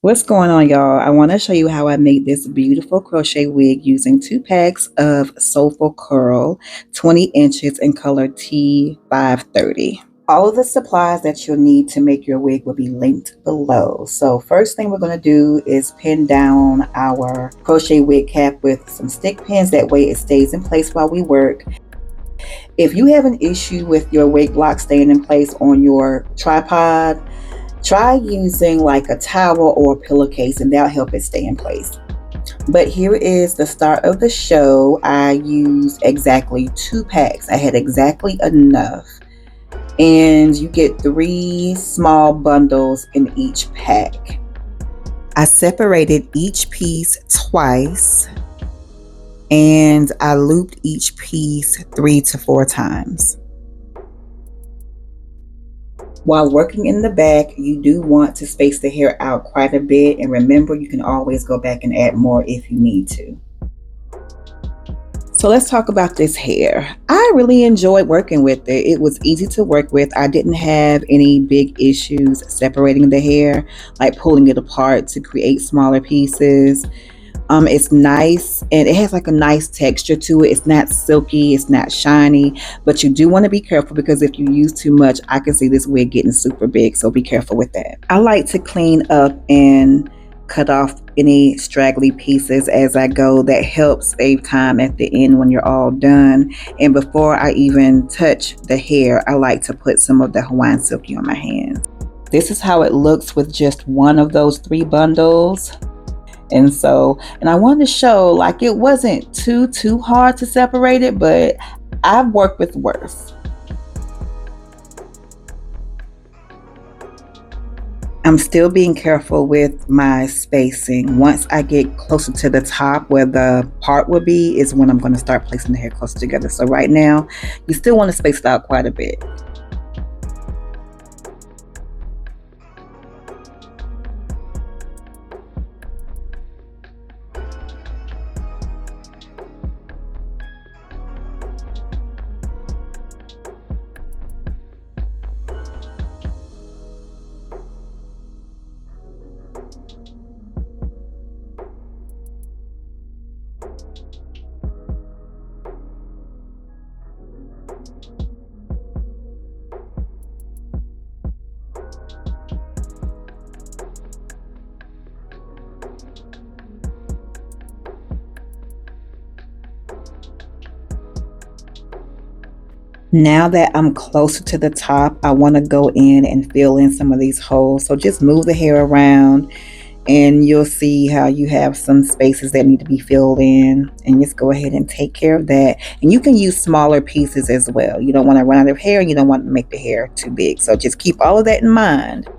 What's going on, y'all? I want to show you how I made this beautiful crochet wig using 2 packs of Soulfull Curl, 20 inches in color T530. All of the supplies that you'll need to make your wig will be linked below. So first thing we're going to do is pin down our crochet wig cap with some stick pins. That way it stays in place while we work. If you have an issue with your wig block staying in place on your tripod, try using like a towel or a pillowcase, and that'll help it stay in place. But here is the start of the show. I used exactly 2 packs. I had exactly enough. And you get 3 small bundles in each pack. I separated each piece twice, and I looped each piece 3 to 4 times. While working in the back, you do want to space the hair out quite a bit, and remember, you can always go back and add more if you need to. So let's talk about this hair. I really enjoyed working with it. It was easy to work with. I didn't have any big issues separating the hair, like pulling it apart to create smaller pieces. It's nice, and it has like a nice texture to it. It's not silky, it's not shiny, but you do want to be careful, because if you use too much, I can see this wig getting super big, so be careful with that. I like to clean up and cut off any straggly pieces as I go. That helps save time at the end when you're all done. And before I even touch the hair, I like to put some of the Hawaiian Silky on my hands. This is how it looks with just one of those 3 bundles. And I wanted to show, like, it wasn't too hard to separate it, but I've worked with worse. I'm still being careful with my spacing. Once I get closer to the top where the part will be is when I'm going to start placing the hair closer together. So right now, you still want to space it out quite a bit. Now that I'm closer to the top, I want to go in and fill in some of these holes. So just move the hair around, and you'll see how you have some spaces that need to be filled in, and just go ahead and take care of that. And you can use smaller pieces as well. You don't want to run out of hair, and you don't want to make the hair too big. So just keep all of that in mind.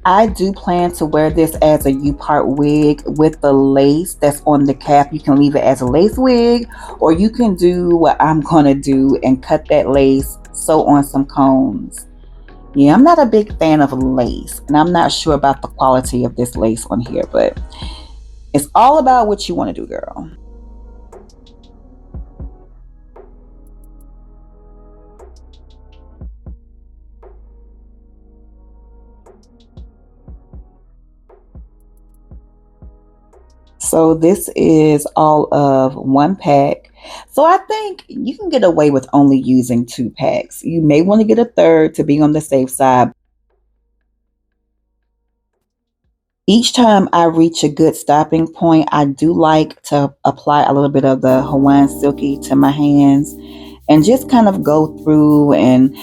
I do plan to wear this as a U-part wig with the lace that's on the cap. You can leave it as a lace wig, or you can do what I'm going to do and cut that lace, sew on some cones. Yeah, I'm not a big fan of lace, and I'm not sure about the quality of this lace on here, but it's all about what you want to do, girl. So this is all of 1 pack. So I think you can get away with only using 2 packs. You may want to get a third to be on the safe side. Each time I reach a good stopping point, I do like to apply a little bit of the Hawaiian Silky to my hands and just kind of go through and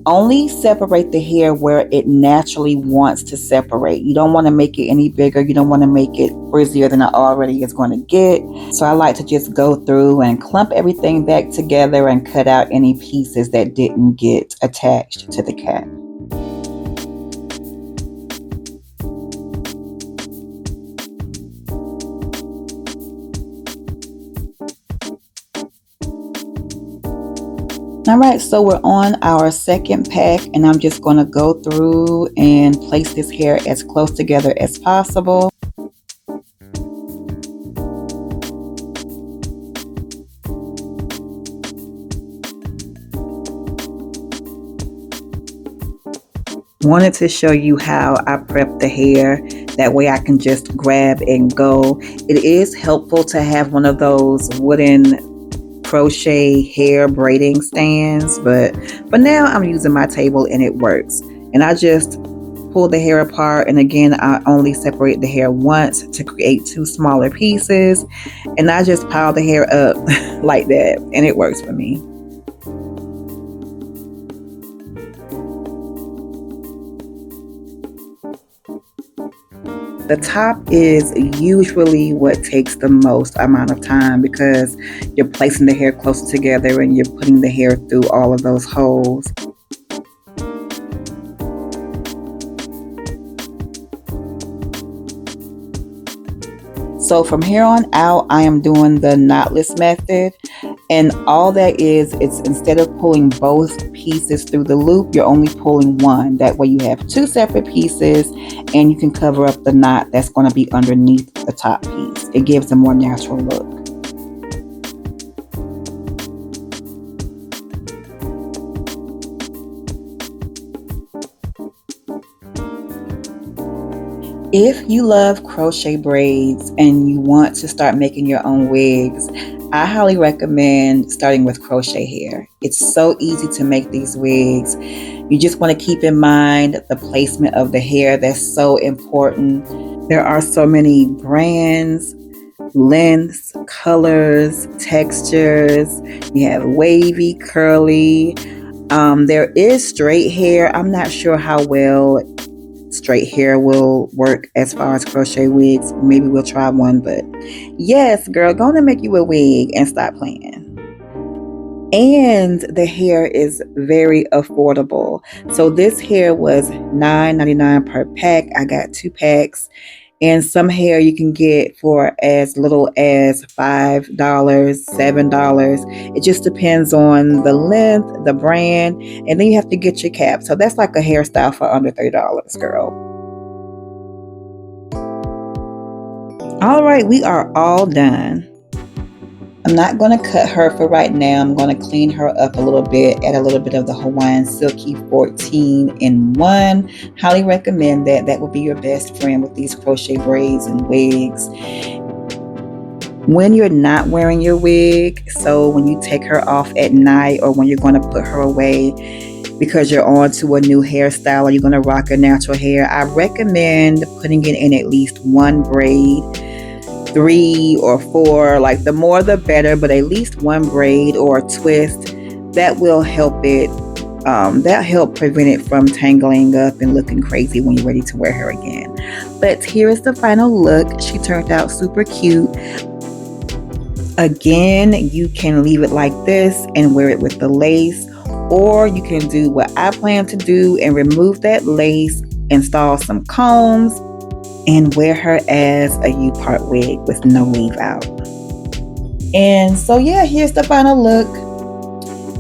only separate the hair where it naturally wants to separate. You don't want to make it any bigger. You don't want to make it frizzier than it already is going to get. So I like to just go through and clump everything back together and cut out any pieces that didn't get attached to the cap. All right, so we're on our 2nd pack, and I'm just going to go through and place this hair as close together as possible. Wanted to show you how I prep the hair That way I can just grab and go. It is helpful to have one of those wooden crochet hair braiding stands, but for now I'm using my table and it works. And I just pull the hair apart, and again I only separate the hair once to create two smaller pieces, and I just pile the hair up like that, and it works for me. The top is usually what takes the most amount of time because you're placing the hair closer together and you're putting the hair through all of those holes. So from here on out, I am doing the knotless method, and all that is, it's instead of pulling both pieces through the loop, you're only pulling one. That way you have two separate pieces and you can cover up the knot that's going to be underneath the top piece. It gives a more natural look. If you love crochet braids and you want to start making your own wigs, I highly recommend starting with crochet hair. It's so easy to make these wigs. You just want to keep in mind the placement of the hair. That's so important. There are so many brands, lengths, colors, textures. You have wavy, curly. There is straight hair. I'm not sure how well straight hair will work as far as crochet wigs. Maybe we'll try one, but yes, girl, gonna make you a wig and stop playing. And the hair is very affordable. So this hair was $9.99 per pack. I got 2 packs, and some hair you can get for as little as $5, $7. It just depends on the length, the brand, and then you have to get your cap. So that's like a hairstyle for under $30, girl. All right, we are all done. I'm not going to cut her for right now. I'm going to clean her up a little bit, add a little bit of the Hawaiian Silky 14-in-1. Highly recommend that. That will be your best friend with these crochet braids and wigs. When you're not wearing your wig, so when you take her off at night or when you're going to put her away because you're on to a new hairstyle or you're going to rock your natural hair, I recommend putting it in at least 1 braid. 3 or 4, like the more the better, but at least 1 braid or a twist. That will help it, that help prevent it from tangling up and looking crazy when you're ready to wear her again. But here is the final look. She turned out super cute. Again, you can leave it like this and wear it with the lace, or you can do what I plan to do and remove that lace, install some combs, and wear her as a U-part wig with no weave out. And so yeah, here's the final look.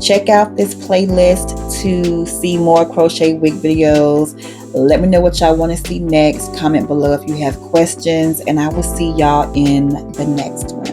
Check out this playlist to see more crochet wig videos. Let me know what y'all want to see next. Comment below if you have questions, and I will see y'all in the next one.